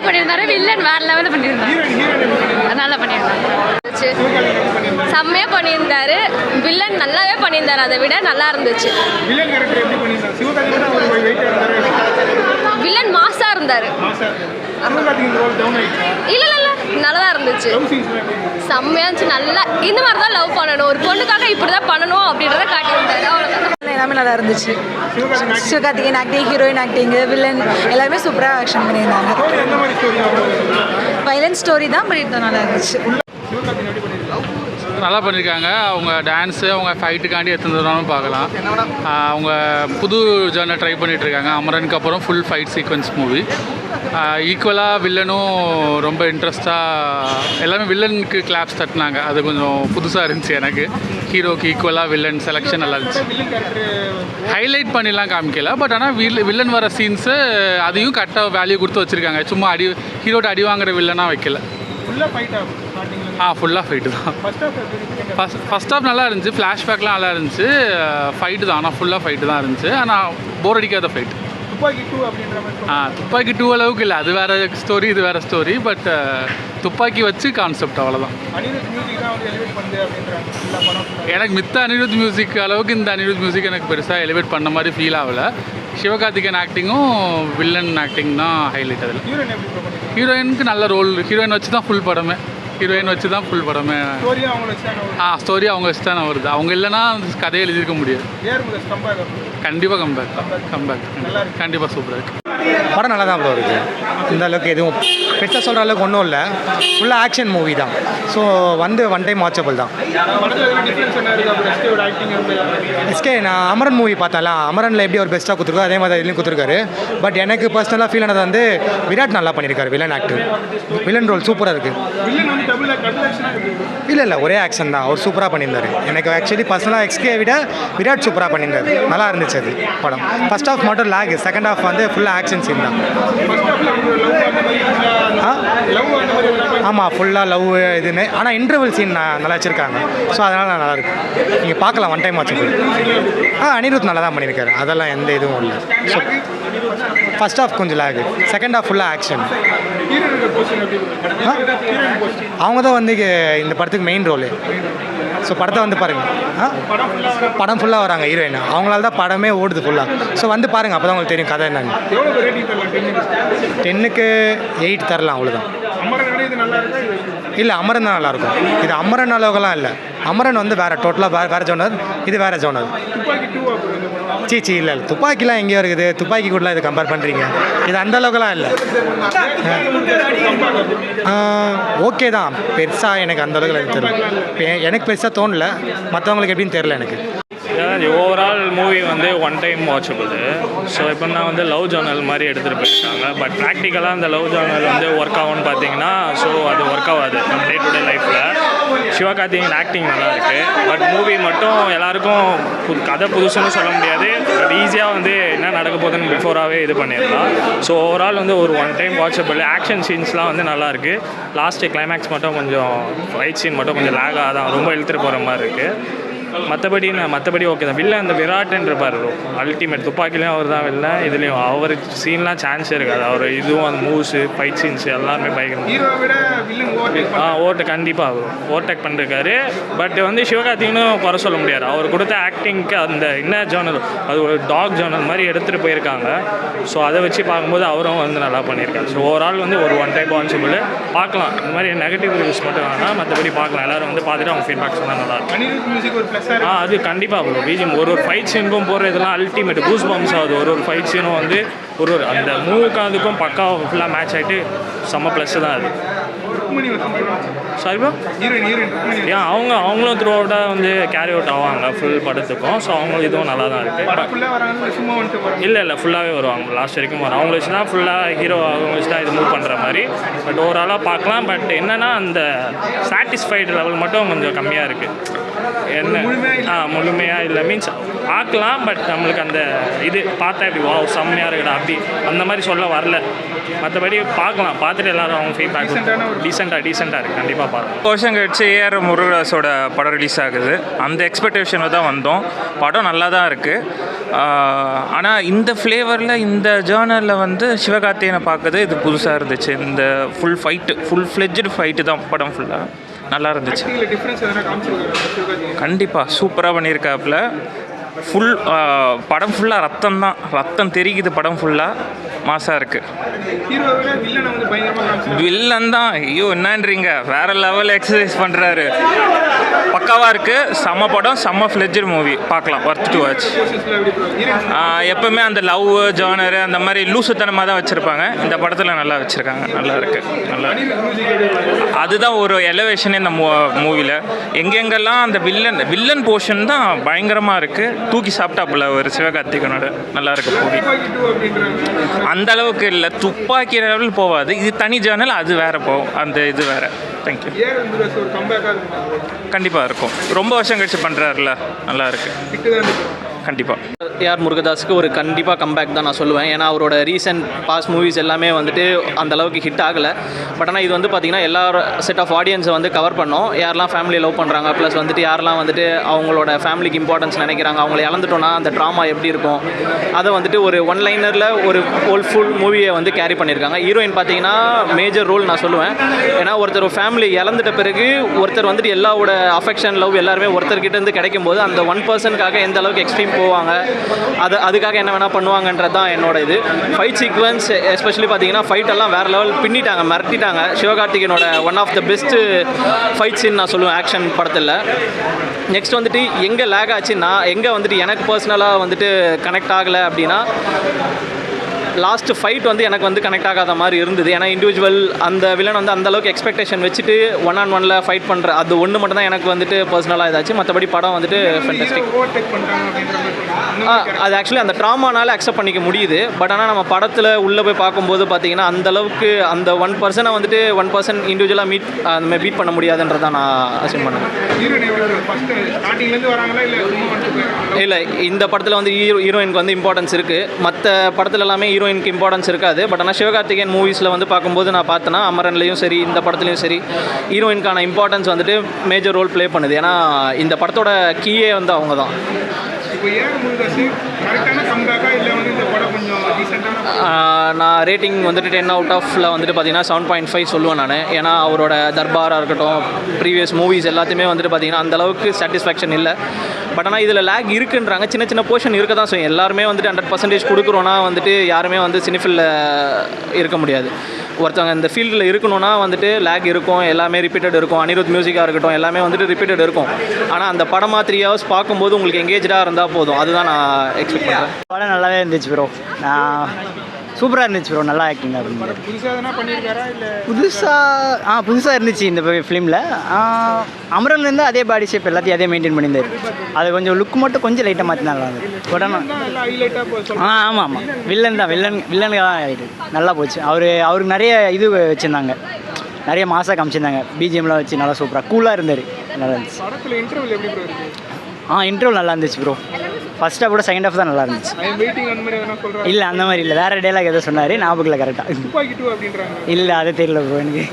பண்ணியிருந்தாரு. வில்லன் வேற லெவலில் பண்ணியிருந்தாரு. நல்லா பண்ணியிருந்தாரு. செம்மையாக பண்ணியிருந்தாரு. வில்லன் நல்லாவே பண்ணியிருந்தாரு. அதை விட நல்லா இருந்துச்சு. வில்லன் மாசா இருந்தாரு. இல்ல இல்ல நல்லா தான் இருந்துச்சு. செம்மையா இருந்துச்சு. நல்லா இந்த மாதிரி தான் லவ் பண்ணணும். ஒரு பொண்ணுக்காக இப்படிதான் பண்ணணும் அப்படின்றத காட்டியிருந்தாரு. அவ்வளோதான். எல்லாமே நல்லா இருந்துச்சு. Sivakarthikeyan acting, heroine acting, villain எல்லாருமே சூப்பராக ஆக்ஷன் பண்ணியிருந்தாங்க. வைலன்ஸ் ஸ்டோரி தான் பண்ணியிருந்தோம். நல்லா இருந்துச்சு. நல்லா பண்ணியிருக்காங்க. அவங்க டான்ஸு அவங்க ஃபைட்டுக்காண்டி எடுத்துருந்தாலும் பார்க்கலாம். அவங்க புது ஜானர் ட்ரை பண்ணிகிட்ருக்காங்க. அமரனுக்கு அப்புறம் ஃபுல் ஃபைட் சீக்வன்ஸ் மூவி. ஈக்குவலாக வில்லனும் ரொம்ப இன்ட்ரெஸ்ட்டாக எல்லாமே வில்லனுக்கு கிளாப்ஸ் தட்டினாங்க. அது கொஞ்சம் புதுசாக இருந்துச்சு எனக்கு. ஹீரோக்கு ஈக்குவலாக வில்லன் செலெக்ஷன் நல்லா இருந்துச்சு. ஹைலைட் பண்ணிலாம் காமிக்கல. பட் ஆனால் வில்லன் வர சீன்ஸு அதையும் கரெக்டாக வேல்யூ கொடுத்து வச்சுருக்காங்க. சும்மா ஹீரோட்ட அடி வாங்குற வில்லனாக வைக்கல. ஃபுல்லாக ஃபைட்டு தான். ஃபஸ்ட் ஹாஃப் நல்லா இருந்துச்சு. ஃப்ளாஷ்பேக்லாம் நல்லா இருந்துச்சு. ஃபைட்டு தான். ஆனால் ஃபுல்லாக ஃபைட்டு தான் இருந்துச்சு. ஆனால் போர் அடிக்காத ஃபைட்டு. துப்பாக்கி 2 அளவுக்கு இல்லை. அது வேறு ஸ்டோரி, இது வேறு ஸ்டோரி. பட் துப்பாக்கி வச்சு கான்செப்ட் அவ்வளோதான். எனக்கு மித்த அனிருத் மியூசிக் அளவுக்கு இந்த அனிருத் மியூசிக் எனக்கு பெருசாக எலிவேட் பண்ண மாதிரி ஃபீல் ஆகலை. சிவகார்த்திகேயன் ஆக்டிங்கும் வில்லன் ஆக்டிங் தான் ஹைலைட். அதில் ஹீரோயினுக்கு நல்ல ரோல். ஹீரோயின் வச்சு தான் ஃபுல் படமே. ஹீரோயின் வச்சு தான் ஃபுல் படமே. ஸ்டோரி அவங்க வச்சு தான் வருது. அவங்க இல்லைன்னா கதையை எழுதியிருக்க முடியாது. கண்டிப்பாக கம்பேக் கண்டிப்பாக சூப்பராக இருக்குது. படம் நல்லா தான் இருக்குது. இந்த அளவுக்கு எதுவும் பெருசாக சொல்கிற அளவுக்கு ஒன்றும் இல்லை. ஃபுல்லாக ஆக்ஷன் மூவி தான். ஸோ ஒன் டைம் வாட்சபிள் தான். எஸ்கே நான் அமரன் மூவி பார்த்தால அமரனில் எப்படி ஒரு பெஸ்ட்டாக கொடுத்துருக்கோ அதே மாதிரி இதுலையும் கொடுத்துருக்காரு. பட் எனக்கு பர்சனலாக ஃபீல் ஆனது வந்து விராட் நல்லா பண்ணியிருக்காரு. வில்லன் ஆக்டர் வில்லன் ரோல் சூப்பராக இருக்குது. இல்லை ஒரே ஆக்ஷன் தான். அவர் சூப்பராக பண்ணியிருந்தார். எனக்கு ஆக்சுவலி பர்சனலாக எக்ஸ்கே விட விராட் சூப்பராக பண்ணியிருந்தார். நல்லா இருந்துச்சு அது படம். ஃபர்ஸ்ட் ஹாஃப் மட்டும் லேக். செகண்ட் ஹாஃப் வந்து ஃபுல்லாக ஆக்ஷன் சீன் தான். ஆமாம் ஃபுல்லாக லவ் இதுன்னு. ஆனால் இன்டர்வல் சீன் நல்லா வச்சுருக்காங்க. ஸோ அதனால் நல்லாயிருக்கு. நீங்கள் பார்க்கலாம் ஒன் டைம் வாட்ச். அனிருத் நல்லா தான் பண்ணியிருக்காரு. அதெல்லாம் எந்த இதுவும் இல்லை. ஸோ ஃபர்ஸ்ட் ஹாஃப் கொஞ்சம் லேக். செகண்ட் ஹாஃப் ஃபுல்லாக ஆக்ஷன். அவங்க தான் வந்து இந்த படத்துக்கு மெயின் ரோலு. ஸோ படத்தை வந்து பாருங்கள். படம் ஃபுல்லாக வராங்க ஹீரோயின். அவங்களால தான் படமே ஓடுது ஃபுல்லாக. ஸோ வந்து பாருங்கள். அப்போ தான் உங்களுக்கு தெரியும் கதை என்னன்னு. 10க்கு 8 தரலாம். அவ்வளோதான். இல்லை அமரன் தான் நல்லாயிருக்கும். இது அமரன் அளவுக்கெல்லாம் இல்லை. அமரன் வந்து வேறு டோட்டலாக வேறு ஜோனர். இது வேறு ஜோனர். சீச்சி இல்லை துப்பாக்கிலாம் எங்கேயோ இருக்குது. துப்பாக்கி கூடலாம் இது கம்பேர் பண்ணுறீங்க. இது அந்த அளவுக்குலாம் இல்லை. ஓகே தான். பெருசாக எனக்கு அந்த அளவுக்கு எனக்கு தெரியல. எனக்கு பெருசாக தோணலை. மற்றவங்களுக்கு எப்படின்னு தெரில எனக்கு. ஓவரால் மூவி வந்து ஒன் டைம் வாட்சபிள். ஸோ எப்படின்னா வந்து லவ் ஜானல் மாதிரி எடுத்துகிட்டு போயிருக்காங்க. பட் ப்ராக்டிக்கலாக அந்த லவ் ஜானல் வந்து ஒர்க் ஆகும்னு பார்த்தீங்கன்னா ஸோ அது ஒர்க் ஆகாது நம்ம டே டு டே லைஃப்பில். சிவகார்த்திகேயன் ஆக்டிங் நல்லா இருக்குது. பட் மூவி மட்டும் எல்லாருக்கும் கதை புதுசுன்னு சொல்ல முடியாது. பட் ஈஸியாக வந்து என்ன நடக்க போகுதுன்னு பிஃபோராகவே இது பண்ணிடலாம். ஸோ ஓவரால் வந்து ஒரு ஒன் டைம் வாட்சபிள். ஆக்ஷன் சீன்ஸ்லாம் வந்து நல்லாயிருக்கு. லாஸ்ட்டு கிளைமேக்ஸ் மட்டும் கொஞ்சம் ஃபைட் சீன் மட்டும் கொஞ்சம் லேகாக தான் ரொம்ப இழுத்துட்டு போகிற மாதிரி இருக்குது. மற்றபடி ஓகே தான். வில்ல அந்த விராட்ன்றப்பார் அல்டிமேட். துப்பாக்கிலையும் அவர் தான் வில்ல. இதுலேயும் அவர் சீன்லாம் சான்ஸ் இருக்காது. அவர் இதுவும் அந்த மூவ்ஸு ஃபைட் சீன்ஸ் எல்லாருமே பயங்கரம். கண்டிப்பாக அவர் ஓவர்டேக் பண்ணிருக்காரு. பட் வந்து சிவகார்த்திகேயனும் குறை சொல்ல முடியாது. அவர் கொடுத்த ஆக்டிங்க்கு அந்த என்ன ஜோனல் அது ஒரு டாக் ஜோனல் மாதிரி எடுத்துகிட்டு போயிருக்காங்க. ஸோ அதை வச்சு பார்க்கும்போது அவரும் வந்து நல்லா பண்ணியிருக்காரு. ஸோ ஓவரால் வந்து ஒரு ஒன் டைப் வாட்சபிள். பார்க்கலாம். இந்த மாதிரி நெகட்டிவ் ரிவ்யூஸ் மட்டும் வேணால் மற்றபடி பார்க்கலாம். எல்லோரும் வந்து பார்த்துட்டு அவங்க ஃபீட்பேக் சொன்னால் நல்லாயிருக்கும். அது கண்டிப்பாக வரும். பிஜிஎம் ஒரு ஃபைட் சீனுக்கும் போகிற இதெல்லாம் அல்டிமேட் கூஸ் பம்ப்ஸ் ஆகுது. ஒரு ஃபைட் சீனும் வந்து ஒரு அந்த மூவுக்கும் அதுக்கும் பக்காவாக ஃபுல்லாக மேட்ச் ஆகிட்டு செம்ம ப்ளஸ் தான் அது. Sorry bro. அவங்களும் த்ரூ அவுட்டாக வந்து கேரி அவுட் ஆவாங்க ஃபுல் படத்துக்கும். ஸோ அவங்களும் இதுவும் நல்லா தான் இருக்குது. இல்லை ஃபுல்லாகவே வருவாங்க. லாஸ்ட் வரைக்கும் வரும். அவங்கள வச்சு தான் ஃபுல்லாக ஹீரோ அவங்க வச்சு தான் இது மூவ் பண்ணுற மாதிரி. பட் ஓவராலாக பார்க்கலாம். பட் என்னென்னா அந்த சாட்டிஸ்ஃபைடு லெவல் மட்டும் கொஞ்சம் கம்மியாக இருக்குது. என்ன முழுமையாக இல்லை மீன்ஸ் பார்க்கலாம். பட் நம்மளுக்கு அந்த இது பார்த்தா இப்படி வா செம்மையாக இருக்குடா அப்படி அந்த மாதிரி சொல்ல வரல. மற்றபடி பார்க்கலாம், பார்த்துட்டு எல்லாரும் அவங்க ஃபீட்பேக் டீசெண்டாக இருக்குது. கண்டிப்பாக பார்க்கலாம். வருஷம் கழிச்சு ஏஆர் முருகதாஸோட படம் ரிலீஸ் ஆகுது. அந்த எக்ஸ்பெக்டேஷனில் தான் வந்தோம். படம் நல்லா தான் இருக்குது. ஆனால் இந்த ஃப்ளேவரில் இந்த ஜேர்னலில் வந்து சிவகார்த்திகேயனை பார்க்குறது இது புதுசாக இருந்துச்சு. இந்த ஃபுல் ஃப்ளெட்ஜ்டு ஃபைட்டு தான் படம் ஃபுல்லாக நல்லா இருந்துச்சு. கண்டிப்பாக சூப்பராக பண்ணியிருக்காப்புல. படம் ஃபுல்லாக ரத்தம் தெரிக்குது. படம் ஃபுல்லாக மாசாக இருக்குது. வில்லன் தான் ஐயோ என்னன்றீங்க, வேறு லெவல் எக்ஸசைஸ் பண்ணுறாரு. பக்காவாக இருக்குது. செம்ம படம், செம்ம ஃப்ளெட்ஜர் மூவி. பார்க்கலாம், ஒர்த் டு வாட்ச். எப்போவுமே அந்த லவ் ஜானர் அந்த மாதிரி லூசுத்தனமாக தான் வச்சுருப்பாங்க. இந்த படத்தில் நல்லா வச்சுருக்காங்க, நல்லா இருக்குது. நல்லா அதுதான் ஒரு எலவேஷன் இந்த மூவியில். எங்கெங்கெல்லாம் அந்த வில்லன் போர்ஷன் தான் பயங்கரமாக இருக்குது. தூக்கி சாப்பிட்டாப்புல ஒரு சிவகார்த்திகேயனோட. நல்லா இருக்கு மூவி. அந்த அளவுக்கு இல்லை, துப்பாக்கி லெவல் போகாது. இது தனி ஜேர்னல், அது வேறு போகும். அந்த இது வேறு. தேங்க்யூ. கண்டிப்பாக இருக்கும். ரொம்ப வருஷம் கழிச்சு பண்ணுறாருல, நல்லா இருக்குது. கண்டிப்பாக ஏஆர் முருகதாஸுக்கு ஒரு கண்டிப்பாக கம்பேக் தான் நான் சொல்லுவேன். ஏன்னா அவரோட ரீசெண்ட் பாஸ்ட் மூவிஸ் எல்லாமே வந்துட்டு அந்த அளவுக்கு ஹிட் ஆகலை. பட் ஆனால் இது வந்து பார்த்திங்கன்னா எல்லா செட் ஆஃப் ஆடியன்ஸை வந்து கவர் பண்ணோம். யாரெல்லாம் ஃபேமிலியை லவ் பண்ணுறாங்க, ப்ளஸ் வந்துட்டு யாரெல்லாம் வந்துட்டு அவங்களோட ஃபேமிலிக்கு இம்பார்ட்டன்ஸ் நினைக்கிறாங்க, அவங்கள இழந்துட்டோன்னா அந்த ட்ராமா எப்படி இருக்கும், அதை வந்துட்டு ஒரு ஒன் லைனரில் ஒரு ஃபுல் மூவியை வந்து கேரி பண்ணியிருக்காங்க. ஹீரோயின் பார்த்தீங்கன்னா மேஜர் ரோல் நான் சொல்லுவேன். ஏன்னா ஒருத்தர் ஃபேமிலி இழந்துட்ட பிறகு ஒருத்தர் வந்துட்டு எல்லாவோட அஃபெக்ஷன் லவ் எல்லாருமே ஒருத்தர்கிட்ட இருந்து கிடைக்கும் போது அந்த ஒன் பர்சனுக்காக எந்த அளவுக்கு எக்ஸ்ட்ரீம் போவாங்க, அதுக்காக என்ன வேணால் பண்ணுவாங்கன்றது தான் என்னோட இது. ஃபைட் சீக்வன்ஸ் எஸ்பெஷலி பார்த்தீங்கன்னா ஃபைட் எல்லாம் வேறு லெவல் பின்னிட்டாங்க, மிரட்டிட்டாங்க. சிவகார்த்திகேயனோட one of the best fight scene நான் சொல்லுவேன் ஆக்ஷன் படத்தில். நெக்ஸ்ட் வந்துட்டு எங்கே லேக் ஆச்சு, நான் எங்கே வந்துட்டு எனக்கு பர்சனலாக வந்துட்டு கனெக்ட் ஆகலை அப்படின்னா, லாஸ்ட் ஃபைட் வந்து எனக்கு வந்து கனெக்ட் ஆகாத மாதிரி இருந்தது. ஏன்னா இண்டிவிஜுவல் அந்த வில்லன் வந்து அந்தளவுக்கு எக்ஸ்பெக்டேஷன் வச்சுட்டு 1-on-1 ஃபைட் பண்ணுற அது ஒன்று மட்டும் தான் எனக்கு வந்துட்டு பர்சனலாக இதாச்சு. மற்றபடி படம் வந்துட்டு ஃபேன்டாஸ்டிக். அது ஆக்சுவலி அந்த ட்ராமானால் அக்செப்ட் பண்ணிக்க முடியுது. பட் ஆனால் நம்ம படத்தில் உள்ளே போய் பார்க்கும்போது பார்த்தீங்கன்னா அந்தளவுக்கு அந்த ஒன் பர்சனை வந்துட்டு ஒன் பர்சன் இண்டிவிஜுவலாக அந்த மாதிரி பீட் பண்ண முடியாதுன்றதான் நான் அசைன் பண்ணுவேன். இல்லை, இந்த படத்தில் வந்து ஹீரோயினுக்கு வந்து இம்பார்ட்டன்ஸ் இருக்குது. மற்ற படத்தில் எல்லாமே ஹீரோயினுக்கு இம்பார்ட்டன்ஸ் இருக்காது. பட் ஆனால் சிவகார்த்திகேயன் மூவிஸில் வந்து பார்க்கும்போது நான் பார்த்தேன்னா அமரன்லேயும் சரி இந்த படத்துலையும் சரி ஹீரோயினுக்கான இம்பார்ட்டன்ஸ் வந்துட்டு மேஜர் ரோல் ப்ளே பண்ணுது. ஏன்னா இந்த படத்தோட கீயே வந்து அவங்க தான். நான் ரேட்டிங் வந்துட்டு 10 out of வந்துட்டு பார்த்தீங்கன்னா 7.5 சொல்லுவேன் நான். ஏன்னா அவரோட தர்பாராக இருக்கட்டும், ப்ரீவியஸ் மூவிஸ் எல்லாத்தையுமே வந்துட்டு பார்த்தீங்கன்னா அந்தளவுக்கு சாட்டிஸ்ஃபேக்ஷன் இல்லை. பட் ஆனால் இதில் லேக் இருக்குன்றாங்க. சின்ன சின்ன போர்ஷன் இருக்க தான் செய்யும். எல்லாருமே வந்துட்டு 100% கொடுக்குறோன்னா வந்துட்டு யாருமே வந்து சினிஃபில்ல இருக்க முடியாது. ஒருத்தவங்க இந்த ஃபீல்டில் இருக்கணும்னா வந்துட்டு லேக் இருக்கும், எல்லாமே ரிப்பீட்டட் இருக்கும். அனிருத் மியூசிக்காக இருக்கட்டும், எல்லாமே வந்துட்டு ரிப்பீட்டட் இருக்கும். ஆனால் அந்த படமாக 3 hours பார்க்கும்போது உங்களுக்கு எங்கேஜாக இருந்தால் போதும். அதுதான் நான் எக்ஸ்பெக்ட் பண்ணுறேன். படம் நல்லாவே இருந்துச்சு ப்ரோ. சூப்பராக இருந்துச்சு ப்ரோ, நல்லா ஆக்டிங் அப்படின்னு. புதுசாக இருந்துச்சு இந்த ஃபிலிமில். அமரன்லேருந்து அதே பாடி ஷேப் எல்லாத்தையும் அதே மெயின்டைன் பண்ணியிருந்தார். அது கொஞ்சம் லுக் மட்டும் கொஞ்சம் லைட்டாக மாற்றி நல்லா இருந்தது உடனே. ஆமாம், வில்லன் தான். வில்லனுக்கு தான் ஆகிட்டு நல்லா போச்சு. அவருக்கு நிறைய இது வச்சுருந்தாங்க, நிறைய மாசாக காமிச்சிருந்தாங்க. பிஜிஎம்லாம் வச்சு நல்லா சூப்பராக கூலாக இருந்தார். நல்லா இருந்துச்சு. இன்டர்வல் நல்லா இருந்துச்சு ப்ரோ. ஃபர்ஸ்ட் ஹாஃப் கூட செகண்ட் ஹாஃப் தான் நல்லா இருந்துச்சு. இல்லை அந்த மாதிரி இல்லை, வேறு டைலாக் எதோ சொன்னார், ஞாபகம் இல்லை கரெக்டாக. இல்லை அது தெரியல ப்ரோ எனக்கு.